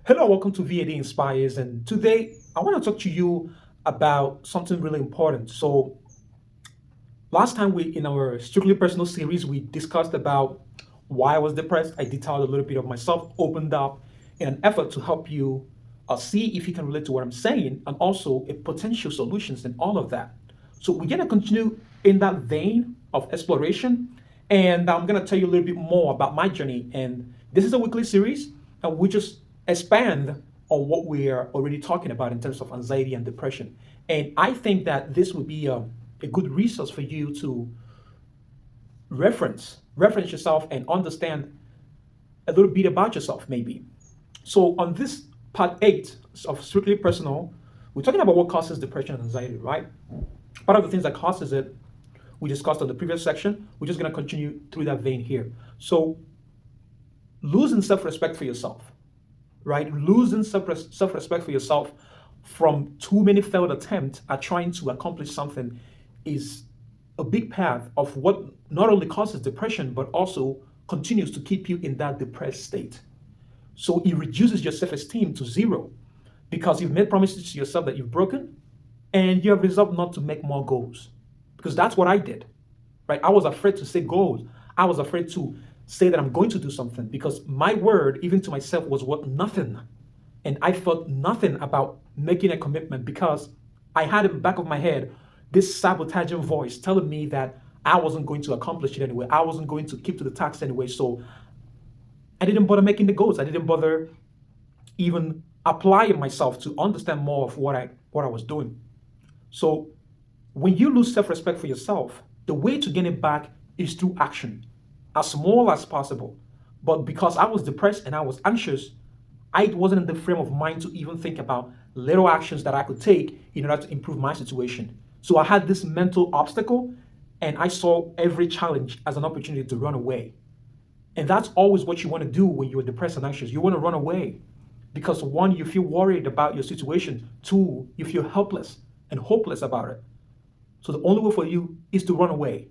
Hello, welcome to VAD Inspires. And today I want to talk to you about something really important. So, last time in our strictly personal series, we discussed about why I was depressed. I detailed a little bit of myself, opened up in an effort to help you see if you can relate to what I'm saying and also potential solutions and all of that. So, we're going to continue in that vein of exploration. And I'm going to tell you a little bit more about my journey. And this is a weekly series, and we just expand on what we are already talking about in terms of anxiety and depression. And I think that this would be a good resource for you to reference yourself and understand a little bit about yourself, maybe. So on this part 8 of strictly personal, we're talking about what causes depression and anxiety, right? Part of the things that causes it we discussed on the previous section. We're just going to continue through that vein here. So losing self-respect for yourself, right? Losing self-respect for yourself from too many failed attempts at trying to accomplish something is a big path of what not only causes depression, but also continues to keep you in that depressed state. So it reduces your self-esteem to zero because you've made promises to yourself that you've broken and you have resolved not to make more goals. Because that's what I did, right? I was afraid to set goals. I was afraid to say that I'm going to do something because my word, even to myself, was worth nothing. And I felt nothing about making a commitment because I had in the back of my head this sabotaging voice telling me that I wasn't going to accomplish it anyway. I wasn't going to keep to the task anyway. So I didn't bother making the goals. I didn't bother even applying myself to understand more of what I was doing. So when you lose self-respect for yourself, the way to gain it back is through action, as small as possible. But because I was depressed and I was anxious, I wasn't in the frame of mind to even think about little actions that I could take in order to improve my situation. So I had this mental obstacle, and I saw every challenge as an opportunity to run away. And that's always what you want to do when you're depressed and anxious. You want to run away because one, you feel worried about your situation. Two, you feel helpless and hopeless about it. So the only way for you is to run away.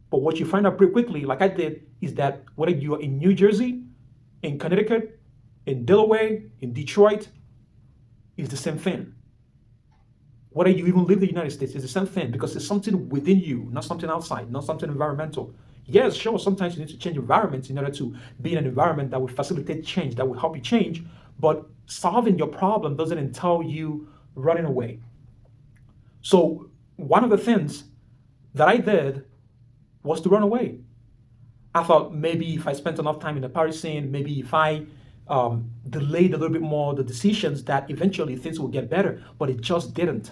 But what you find out pretty quickly, like I did, is that whether you are in New Jersey, in Connecticut, in Delaware, in Detroit, it's the same thing. Whether you even live in the United States, it's the same thing because it's something within you, not something outside, not something environmental. Yes, sure, sometimes you need to change environments in order to be in an environment that will facilitate change, that will help you change. But solving your problem doesn't entail you running away. So one of the things that I did was to run away. I thought maybe if I spent enough time in the Paris scene, maybe if I delayed a little bit more the decisions, that eventually things will get better. But it just didn't.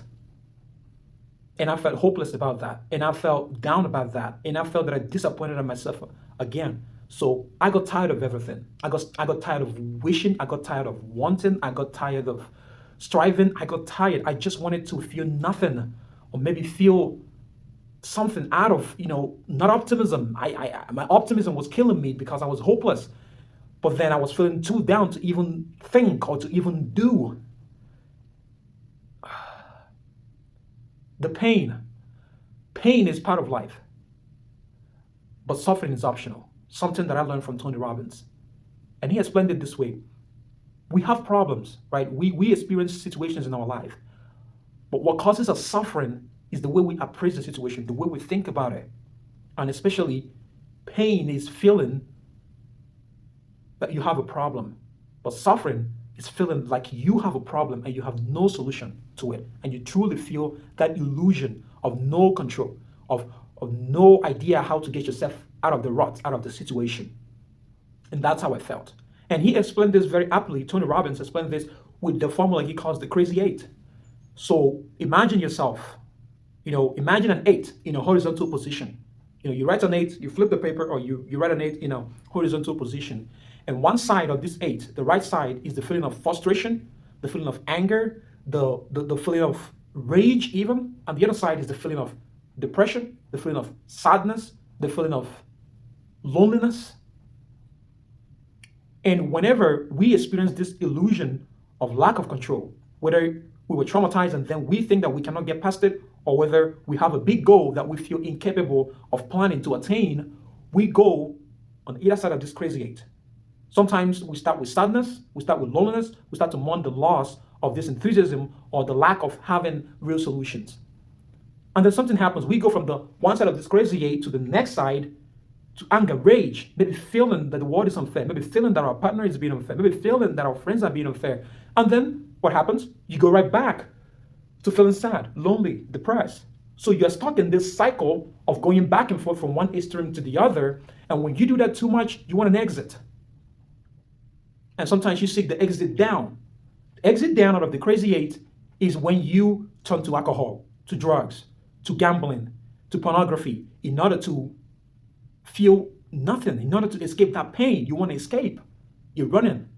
And I felt hopeless about that. And I felt down about that. And I felt that I disappointed in myself again. So I got tired of everything. I got tired of wishing. I got tired of wanting. I got tired of striving. I got tired. I just wanted to feel nothing, or maybe feel something out of, not optimism. My optimism was killing me because I was hopeless. But then I was feeling too down to even think or to even do. The pain is part of life, but suffering is optional. Something that I learned from Tony Robbins. And he explained it this way. We have problems, right? We experience situations in our life. But what causes us suffering is the way we appraise the situation, the way we think about it. And especially, pain is feeling that you have a problem. But suffering is feeling like you have a problem and you have no solution to it. And you truly feel that illusion of no control, of no idea how to get yourself out of the rut, out of the situation. And that's how I felt. And he explained this very aptly. Tony Robbins explained this with the formula he calls the crazy eight. So imagine yourself, imagine an eight in a horizontal position. You write an eight, you flip the paper, or you write an eight in a horizontal position. And one side of this eight, the right side, is the feeling of frustration, the feeling of anger, the feeling of rage even. And the other side is the feeling of depression, the feeling of sadness, the feeling of loneliness. And whenever we experience this illusion of lack of control, whether we were traumatized and then we think that we cannot get past it, or whether we have a big goal that we feel incapable of planning to attain, we go on either side of this crazy eight. Sometimes we start with sadness, we start with loneliness, we start to mourn the loss of this enthusiasm or the lack of having real solutions. And then something happens. We go from the one side of this crazy eight to the next side to anger, rage, maybe feeling that the world is unfair, maybe feeling that our partner is being unfair, maybe feeling that our friends are being unfair. And then what happens? You go right back to feeling sad, lonely, depressed. So you're stuck in this cycle of going back and forth from one extreme to the other. And when you do that too much, you want an exit. And sometimes you seek the exit down. The exit down out of the crazy eight is when you turn to alcohol, to drugs, to gambling, to pornography, in order to feel nothing, in order to escape that pain. You want to escape. You're running.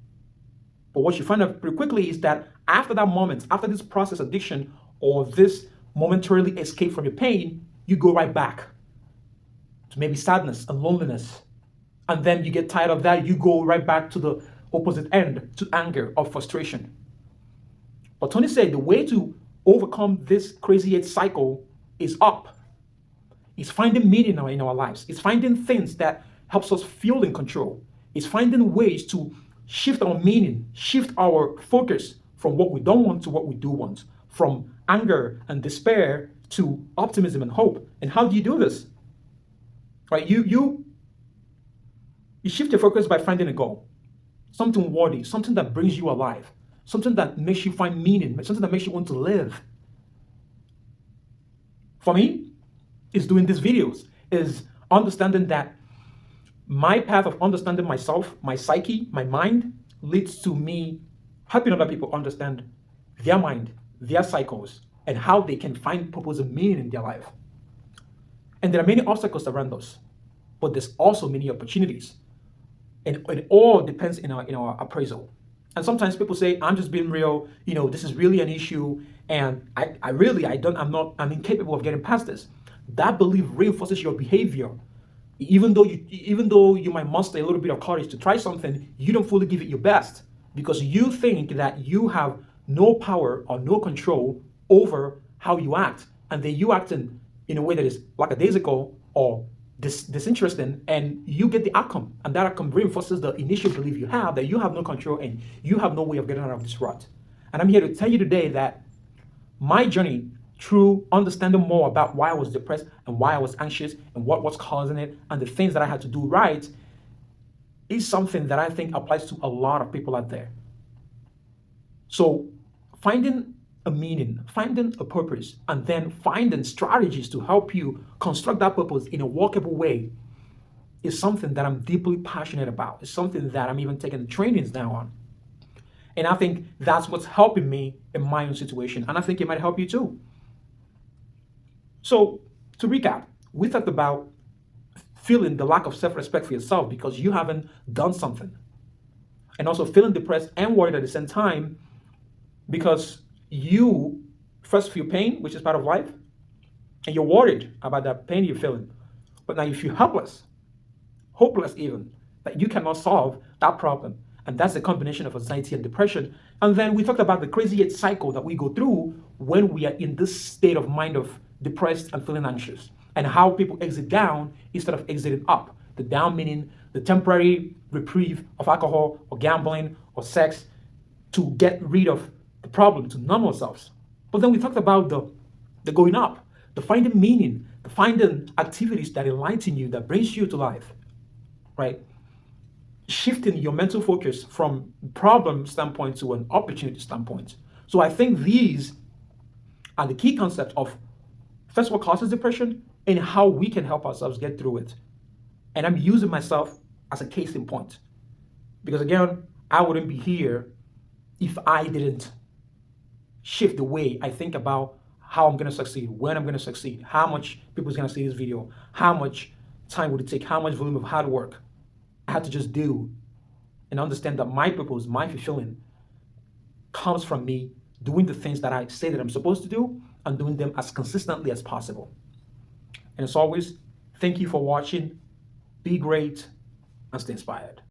But what you find out pretty quickly is that after that moment, after this process addiction or this momentarily escape from your pain, you go right back to maybe sadness and loneliness. And then you get tired of that, you go right back to the opposite end, to anger or frustration. But Tony said the way to overcome this crazy eight cycle is up. It's finding meaning in our lives. It's finding things that helps us feel in control. It's finding ways to shift our meaning, shift our focus from what we don't want to what we do want, from anger and despair to optimism and hope. And how do you do this? Right? You shift your focus by finding a goal, something worthy, something that brings you alive, something that makes you find meaning, something that makes you want to live. For me, is doing these videos, is understanding that my path of understanding myself, my psyche, my mind, leads to me helping other people understand their mind, their cycles, and how they can find purpose and meaning in their life. And there are many obstacles around us, but there's also many opportunities. And it all depends in our appraisal. And sometimes people say, I'm just being real, this is really an issue, and I'm incapable of getting past this. That belief reinforces your behavior. Even though you might muster a little bit of courage to try something, you don't fully give it your best because you think that you have no power or no control over how you act, and then you act in a way that is lackadaisical or disinterested, and you get the outcome, and that outcome reinforces the initial belief you have that you have no control and you have no way of getting out of this rut. And I'm here to tell you today that my journey through understanding more about why I was depressed and why I was anxious and what was causing it and the things that I had to do right is something that I think applies to a lot of people out there. So finding a meaning, finding a purpose, and then finding strategies to help you construct that purpose in a workable way is something that I'm deeply passionate about. It's something that I'm even taking trainings now on. And I think that's what's helping me in my own situation. And I think it might help you too. So to recap, we talked about feeling the lack of self-respect for yourself because you haven't done something. And also feeling depressed and worried at the same time because you first feel pain, which is part of life, and you're worried about that pain you're feeling. But now you feel helpless, hopeless even, that you cannot solve that problem. And that's the combination of anxiety and depression. And then we talked about the crazy eight cycle that we go through when we are in this state of mind of depressed and feeling anxious, and how people exit down instead of exiting up. The down meaning the temporary reprieve of alcohol or gambling or sex to get rid of the problem, to numb ourselves. But then we talked about the going up, the finding meaning, the finding activities that enlighten you, that brings you to life, right? Shifting your mental focus from problem standpoint to an opportunity standpoint. So I think these are the key concepts of first what causes depression and how we can help ourselves get through it. And I'm using myself as a case in point. Because again, I wouldn't be here if I didn't shift the way I think about how I'm going to succeed, when I'm going to succeed, how much people's going to see this video, how much time would it take, how much volume of hard work I had to just do, and understand that my purpose, my fulfilling comes from me doing the things that I say that I'm supposed to do and doing them as consistently as possible. And as always, thank you for watching. Be great and stay inspired.